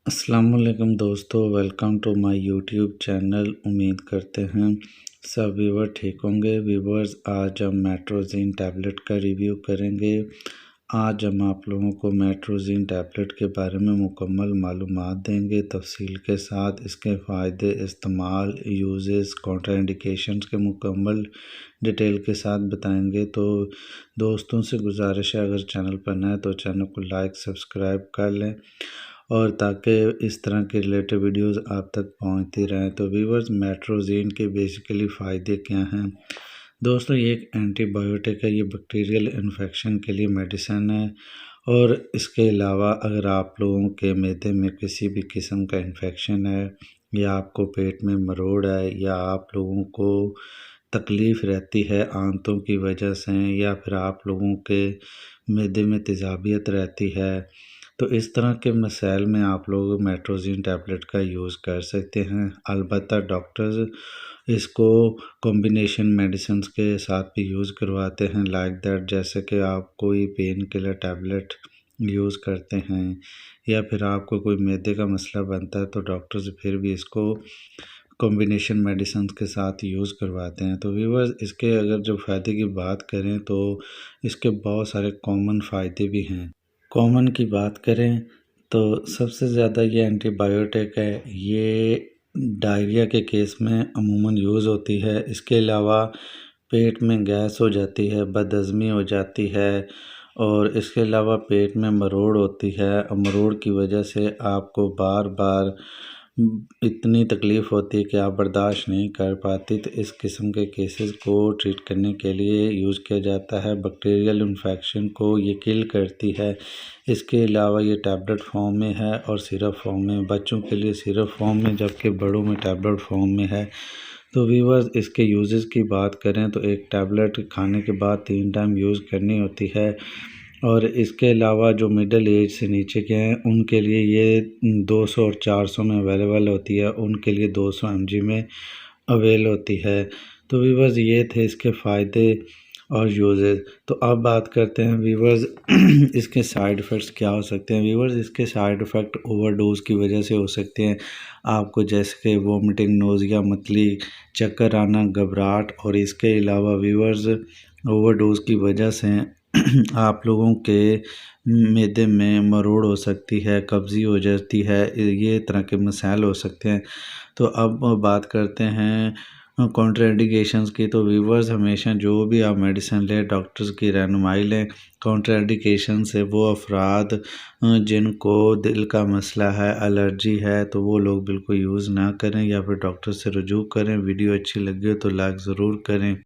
अस्सलामुअलैकुम दोस्तों, welcome to my YouTube channel. उम्मीद करते हैं सब व्यूवर ठीक होंगे। व्यूवर्स, आज हम मेट्रोजिन टैबलेट का रिव्यू करेंगे। आज हम आप लोगों को मेट्रोजिन टैबलेट के बारे में मुकम्मल मालूमात देंगे, तफसील के साथ इसके फ़ायदे, इस्तेमाल, यूजेस, कॉन्ट्राइंडिकेशंस के मुकम्मल डिटेल के साथ बताएंगे। तो दोस्तों से गुजारिश है, अगर चैनल पर नए तो चैनल को लाइक सब्सक्राइब कर लें और ताकि इस तरह के रिलेटेड वीडियोस आप तक पहुंचती रहें। तो व्यूवर्स, मेट्रोजिन के बेसिकली फ़ायदे क्या हैं दोस्तों? ये एक एंटीबायोटिक है, ये बैक्टीरियल इन्फेक्शन के लिए मेडिसिन है। और इसके अलावा अगर आप लोगों के मैदे में किसी भी किस्म का इन्फेक्शन है, या आपको पेट में मरोड़ है, या आप लोगों को तकलीफ़ रहती है आंतों की वजह से, या फिर आप लोगों के मैदे में तेज़ाबियत रहती है, तो इस तरह के मसाइल में आप लोग मेट्रोजिन टैबलेट का यूज़ कर सकते हैं। अलबत्ता डॉक्टर्स इसको कॉम्बिनेशन मेडिसिन के साथ भी यूज़ करवाते हैं, लाइक दैट जैसे कि आप कोई पेन किलर टैबलेट यूज़ करते हैं, या फिर आपको कोई मैदे का मसला बनता है तो डॉक्टर्स फिर भी इसको कॉम्बिनेशन मेडिसिन के साथ यूज़ करवाते हैं। तो व्यूअर्स, इसके अगर जो फ़ायदे की बात करें तो इसके बहुत सारे कॉमन फ़ायदे भी हैं। कॉमन की बात करें तो सबसे ज़्यादा ये एंटीबायोटिक है, ये डायरिया के केस में अमूमन यूज़ होती है। इसके अलावा पेट में गैस हो जाती है, बदहज़मी हो जाती है, और इसके अलावा पेट में मरोड़ होती है। मरोड़ की वजह से आपको बार बार इतनी तकलीफ़ होती है कि आप बर्दाश्त नहीं कर पाती। तो इस किस्म के केसेस को ट्रीट करने के लिए यूज़ किया जाता है। बैक्टीरियल इन्फेक्शन को ये किल करती है। इसके अलावा ये टैबलेट फॉर्म में है और सिरप फॉर्म में, बच्चों के लिए सिरप फॉर्म में, जबकि बड़ों में टैबलेट फॉर्म में है। तो व्यूअर्स, इसके यूजेस की बात करें तो एक टैबलेट खाने के बाद 3 टाइम यूज़ करनी होती है। और इसके अलावा जो मिडिल एज से नीचे के हैं उनके लिए ये 200 और 400 में अवेलेबल होती है, उनके लिए 200 mg में अवेल होती है। तो व्यूअर्स, ये थे इसके फ़ायदे और यूजेस। तो अब बात करते हैं व्यूअर्स इसके साइड इफ़ेक्ट्स क्या हो सकते हैं। व्यूअर्स, इसके साइड इफ़ेक्ट ओवरडोज़ की वजह से हो सकते हैं। आपको जैसे कि वोमिटिंग, नोज़िया, मतली, चक्कर आना, घबराहट, और इसके अलावा व्यूअर्स ओवरडोज़ की वजह से आप लोगों के मैदे में मरोड़ हो सकती है, कब्ज़ी हो जाती है, ये तरह के मसाइल हो सकते हैं। तो अब बात करते हैं कॉन्ट्राइंडिकेशंस की। तो व्यूवर्स, हमेशा जो भी आप मेडिसिन लें डॉक्टर्स की रहनुमाई लें। कॉन्ट्राइंडिकेशन से वो अफराद जिनको दिल का मसला है, एलर्जी है, तो वो लोग बिल्कुल यूज़ ना करें, या फिर डॉक्टर से रुजू करें। वीडियो अच्छी लगी हो तो लाइक ज़रूर करें।